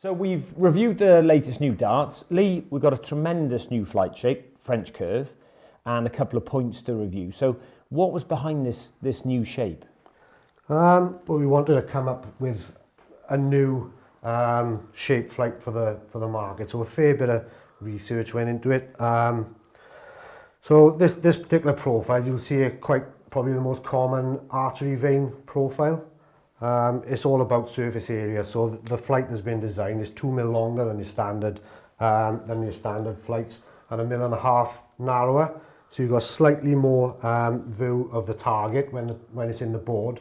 So we've reviewed the latest new darts. Lee, we've got a tremendous new flight shape, French curve, and a couple of points to review. So what was behind this new shape? Well, we wanted to come up with a new shape flight for the market. So a fair bit of research went into it. So this particular profile, you'll see it quite probably the most common archery vein profile. It's all about surface area. So the flight has been designed is 2 mil longer than your standard flights, and 1.5 mil narrower. So you've got slightly more view of the target when it's in the board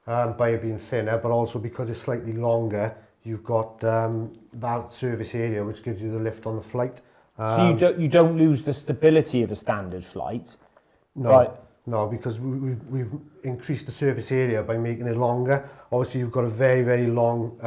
by it being thinner, but also because it's slightly longer, you've got that surface area which gives you the lift on the flight. So you don't lose the stability of a standard flight? No. Right. No, because we've increased the surface area by making it longer. Obviously, you've got a very, very long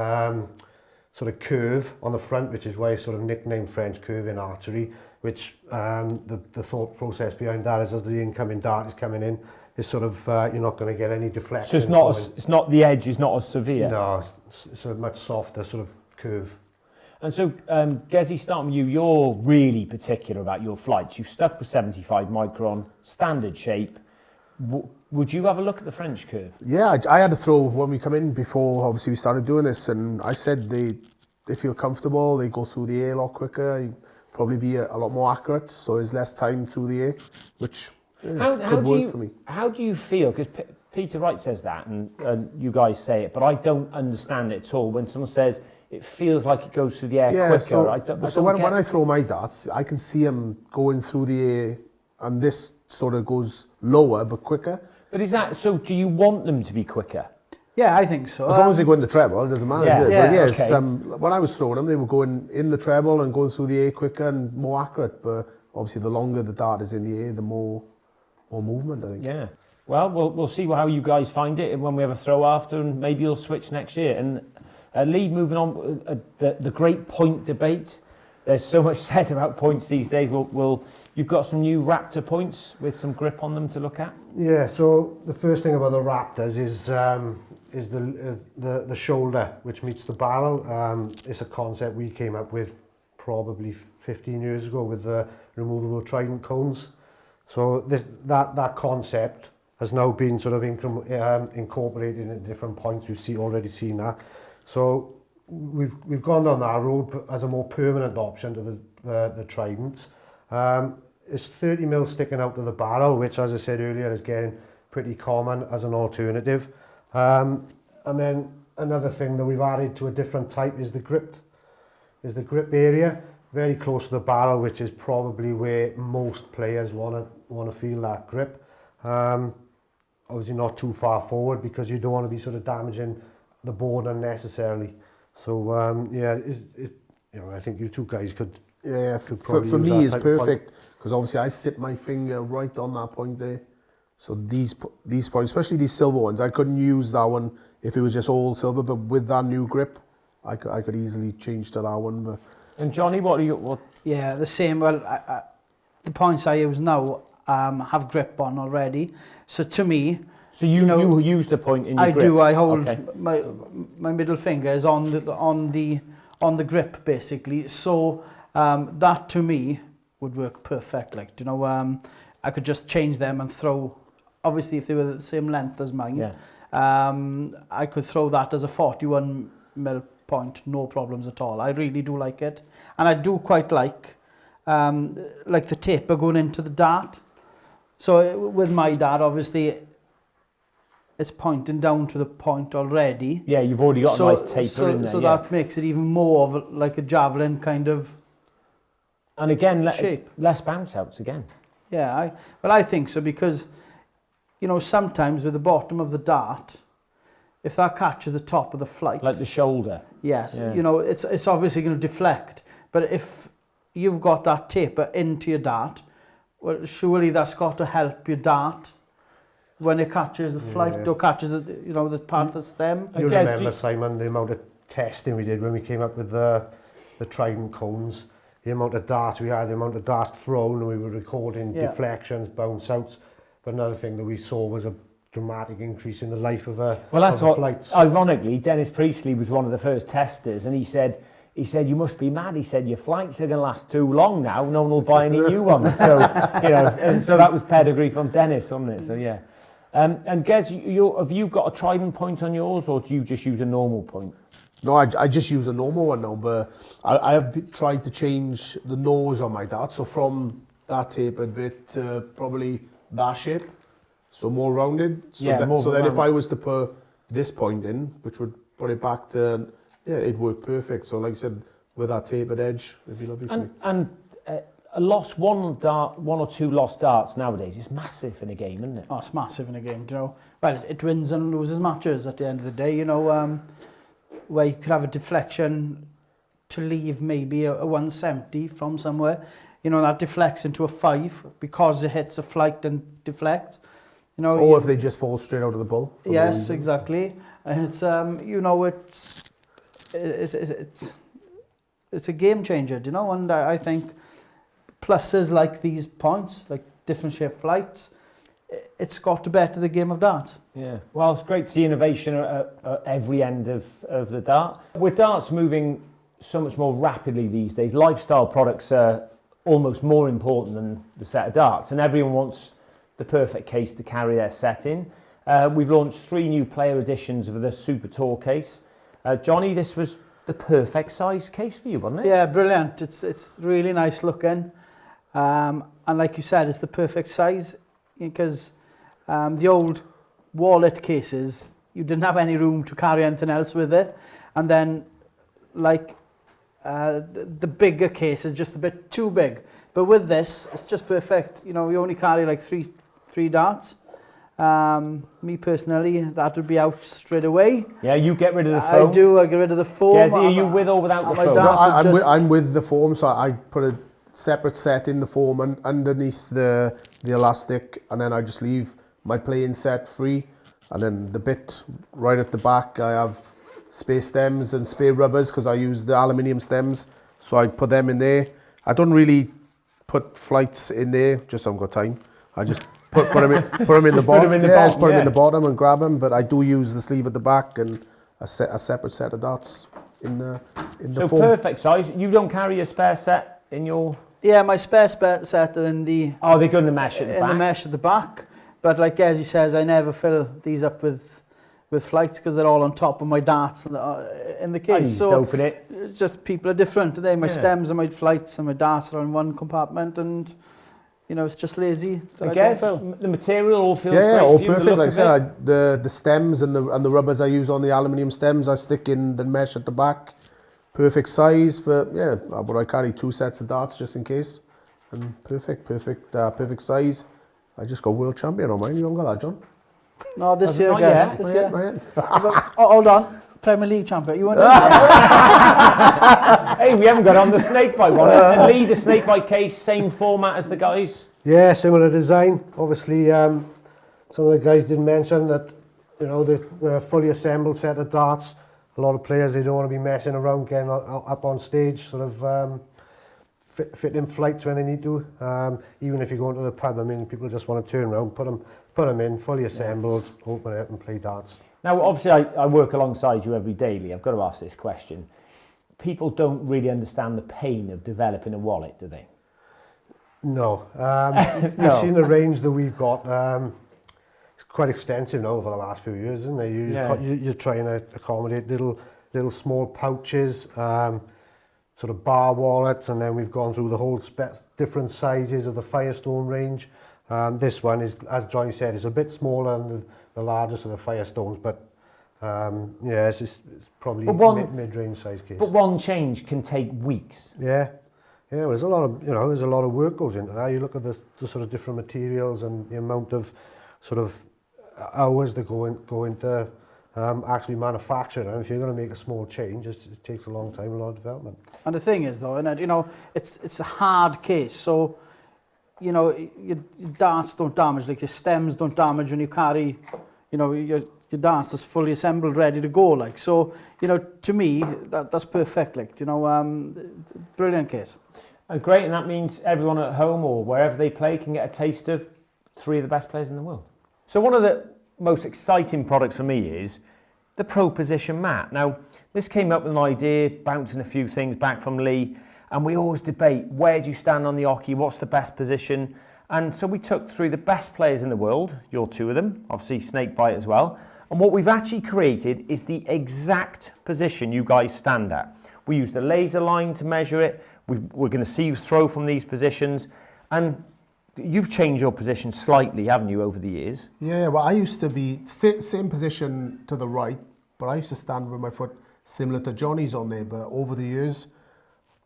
sort of curve on the front, which is why it's sort of nicknamed French curve in archery, which the thought process behind that is as the incoming dart is coming in, it's sort of, you're not going to get any deflection. So it's not the edge is not as severe? No, it's a much softer sort of curve. And so, Gezzy, starting with you, you're really particular about your flights. You stuck with 75 micron, standard shape. Would you have a look at the French curve? Yeah, I had to throw when we come in before, obviously we started doing this, and I said they feel comfortable, they go through the air a lot quicker, you probably be a lot more accurate, so there's less time through the air, which could work for me. How do you feel? Because Peter Wright says that, and you guys say it, but I don't understand it at all. When someone says it feels like it goes through the air quicker, so when I throw my darts, I can see them going through the air, and this sort of goes lower but quicker. But is that so? Do you want them to be quicker? Yeah, I think so. As long as they go in the treble, it doesn't matter, yeah, is it? Yeah, but yes, okay. When I was throwing them, they were going in the treble and going through the air quicker and more accurate. But obviously, the longer the dart is in the air, the more movement, I think. Yeah. Well, we'll see how you guys find it when we have a throw after, and maybe you'll switch next year. And Lee, moving on, the great point debate. There's so much said about points these days. You've got some new Raptor points with some grip on them to look at. Yeah. So the first thing about the Raptors is the shoulder which meets the barrel. It's a concept we came up with probably 15 years ago with the removable Trident cones. So that concept has now been sort of incorporated into different points. We've already seen that. So we've gone down that road as a more permanent option to the Tridents. It's 30 mil sticking out of the barrel, which, as I said earlier, is getting pretty common as an alternative. And then another thing that we've added to a different type is the grip area, very close to the barrel, which is probably where most players want to feel that grip. Obviously not too far forward because you don't want to be sort of damaging the board unnecessarily. So I think you two guys could. Yeah, for me it's perfect because obviously I sit my finger right on that point there. So these points, especially these silver ones, I couldn't use that one if it was just all silver. But with that new grip, I could easily change to that one. But. And Jonny, what? Yeah, the same. Well, the points I use now have grip on already. So to me. So you use the point in your grip? I do. I hold my middle finger is on the grip basically. So that to me would work perfect. Like, I could just change them and throw. Obviously, if they were the same length as mine, I could throw that as a 41 mil point, no problems at all. I really do like it, and I do quite like the taper going into the dart. So with my dart, obviously. It's pointing down to the point already. Yeah, you've already got a nice taper in there. So that makes it even more of like a javelin kind of and again, shape. Less bounce outs again. Yeah, I think so because, sometimes with the bottom of the dart, if that catches the top of the flight. Like the shoulder. Yes, it's obviously going to deflect. But if you've got that taper into your dart, well, surely that's got to help your dart. When it catches the flight or catches the part of the stem. You remember, Simon, the amount of testing we did when we came up with the Trident cones, the amount of darts we had, the amount of darts thrown, and we were recording deflections, bounce outs. But another thing that we saw was a dramatic increase in the life of a Well, that's what, flights. Ironically, Dennis Priestley was one of the first testers, and he said he said, you must be mad. He said, your flights are going to last too long now. No one will buy any new ones. So, and so that was pedigree from Dennis, wasn't it? So, yeah. And Gez, have you got a Trident point on yours, or do you just use a normal point? No, I just use a normal one now, but I have tried to change the nose on my dart. So from that tapered bit to probably that shape, so more rounded. So, then if I was to put this point in, which would put it back to, it'd work perfect. So like I said, with that tapered edge, it'd be lovely for me. And a lost one or two lost darts nowadays is massive in a game, isn't it? Oh, it's massive in a game, Well, it wins and loses matches at the end of the day, where you could have a deflection to leave maybe a 170 from somewhere. That deflects into a 5 because it hits a flight and deflects. Or if they just fall straight out of the bull. Yes, exactly. And it's it's a game changer, and I think pluses like these points, like different shaped flights, it's got to better the game of darts. Yeah, well, it's great to see innovation at every end of the dart. With darts moving so much more rapidly these days, lifestyle products are almost more important than the set of darts, and everyone wants the perfect case to carry their set in. We've launched 3 new player editions of the Super Tour case. Jonny, this was the perfect size case for you, wasn't it? Yeah, brilliant. It's really nice looking. And like you said, it's the perfect size because the old wallet cases, you didn't have any room to carry anything else with it. And then the bigger case is just a bit too big. But with this, it's just perfect. You only carry like three darts. Me personally, that would be out straight away. Yeah, you get rid of the foam. I do, I get rid of the foam. Gezzy, are you with or without the foam? No, I'm with the foam, so I put a separate set in the foam and underneath the elastic, and then I just leave my playing set free. And then the bit right at the back, I have spare stems and spare rubbers because I use the aluminium stems, so I put them in there. I don't really put flights in there, just haven't got time. I just put them in the bottom. Just put them in the bottom and grab them. But I do use the sleeve at the back and a separate set of darts in the so foam. Perfect size. You don't carry a spare set in your? Yeah, my spare set are in the. Oh, they go in the mesh at the back. In the mesh at the back. But like Gezzy says, I never fill these up with flights because they're all on top of my darts in the case. I need to open it. It's just people are different today. My stems and my flights and my darts are in one compartment, and it's just lazy. I guess the material all feels great. All for you, perfect. Like I said, the stems and the rubbers I use on the aluminium stems, I stick in the mesh at the back. Perfect size for but I carry 2 sets of darts just in case, and perfect size. I just got world champion on mine. You haven't got that, John? No, this year, guys. This year. Hold on. Premier League champion. You want Hey, we haven't got on the Snakebite one. And Lee, the Snakebite case, same format as the guys? Yeah, similar design. Obviously, some of the guys did mention that, the fully assembled set of darts, a lot of players, they don't want to be messing around getting up on stage, sort of fit in flights when they need to. Even if you go into the pub, people just want to turn around, put them in, fully assembled, open it and play darts. Now, obviously, I work alongside you every day, Lee. I've got to ask this question. People don't really understand the pain of developing a wallet, do they? No. You've seen the range that we've got. It's quite extensive now over the last few years, isn't it? You're trying to accommodate little small pouches, sort of bar wallets, and then we've gone through the whole different sizes of the Firestone range. This one is, as Jonny said, is a bit smaller than the largest of the Firestones, but it's probably mid-range size case. But one change can take weeks. Yeah, there's a lot of work goes into that. You look at the sort of different materials and the amount of sort of hours that go into actually manufacturing. And if you're going to make a small change, it takes a long time, a lot of development. And the thing is, though, it's a hard case, so your darts don't damage, like your stems don't damage when you carry, your darts that's fully assembled, ready to go, like. So, to me, that's perfect, like, brilliant case. Great, and that means everyone at home or wherever they play can get a taste of 3 of the best players in the world. So one of the most exciting products for me is the Pro Position mat. Now, This came up with an idea, bouncing a few things back from Lee, and we always debate, where do you stand on the oche, what's the best position? And so we took through the best players in the world, you're two of them, obviously Snakebite as well, and what we've actually created is the exact position you guys stand at. We use the laser line to measure it, we're going to see you throw from these positions, and you've changed your position slightly, haven't you, over the years? Yeah, well, I used to be same position to the right, but I used to stand with my foot similar to Jonny's on there, but over the years,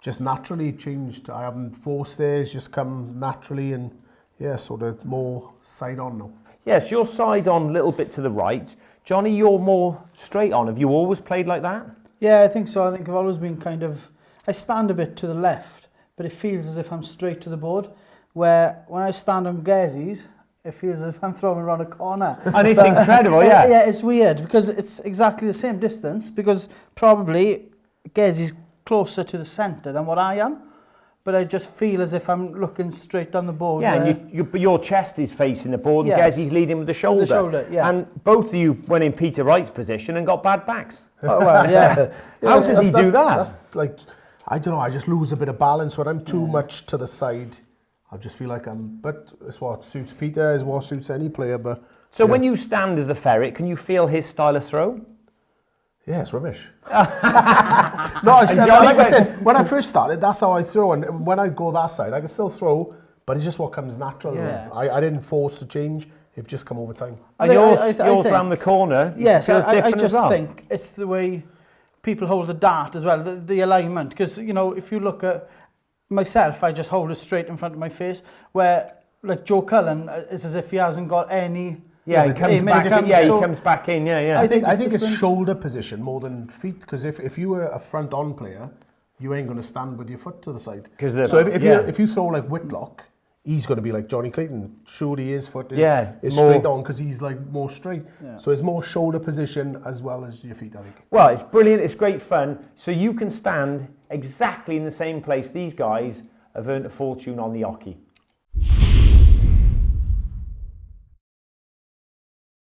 just naturally changed. I haven't forced it, it's just come naturally, and yeah, sort of more side on now. Yes, you're side on a little bit to the right. Jonny, you're more straight on. Have you always played like that? Yeah, I think so. I think I've always been kind of... I stand a bit to the left, but it feels as if I'm straight to the board. Where when I stand on Gezzy's, it feels as if I'm throwing around a corner. And it's incredible, yeah. Yeah, it's weird because it's exactly the same distance, because probably Gezzy's closer to the centre than what I am. But I just feel as if I'm looking straight down the board. Yeah, and but your chest is facing the board, and Yes. Gezzy's leading with the shoulder. With the shoulder, yeah. And both of you went in Peter Wright's position and got bad backs. Oh, well, yeah. How does he do that? That's like, I don't know, I just lose a bit of balance when I'm too much to the side. I just feel like but it's what suits Peter, it's what suits any player. But So when you stand as the ferret, can you feel his style of throw? yeah, it's rubbish. No, it's kind of, like I said, when I first started, that's how I throw. And when I go that side, I can still throw, but it's just what comes natural. Yeah. I didn't force the change. It just come over time. And yours round the corner, Yes, feels I different as just well. think it's the way people hold the dart as well, the alignment. Because, you know, if you look at myself, I just hold it straight in front of my face, where, like, Joe Cullen, it's as if he hasn't got any... Yeah, he comes back in. Yeah, he comes back in. Yeah, yeah. I think it's different. shoulder position more than feet, because if you were a front-on player, you ain't going to stand with your foot to the side. So if you throw like Whitlock, he's going to be like Jonny Clayton. Surely his foot is straight on because he's like more straight. Yeah. So it's more shoulder position as well as your feet, I think. Well, it's brilliant. It's great fun. So you can stand exactly in the same place these guys have earned a fortune on the oche.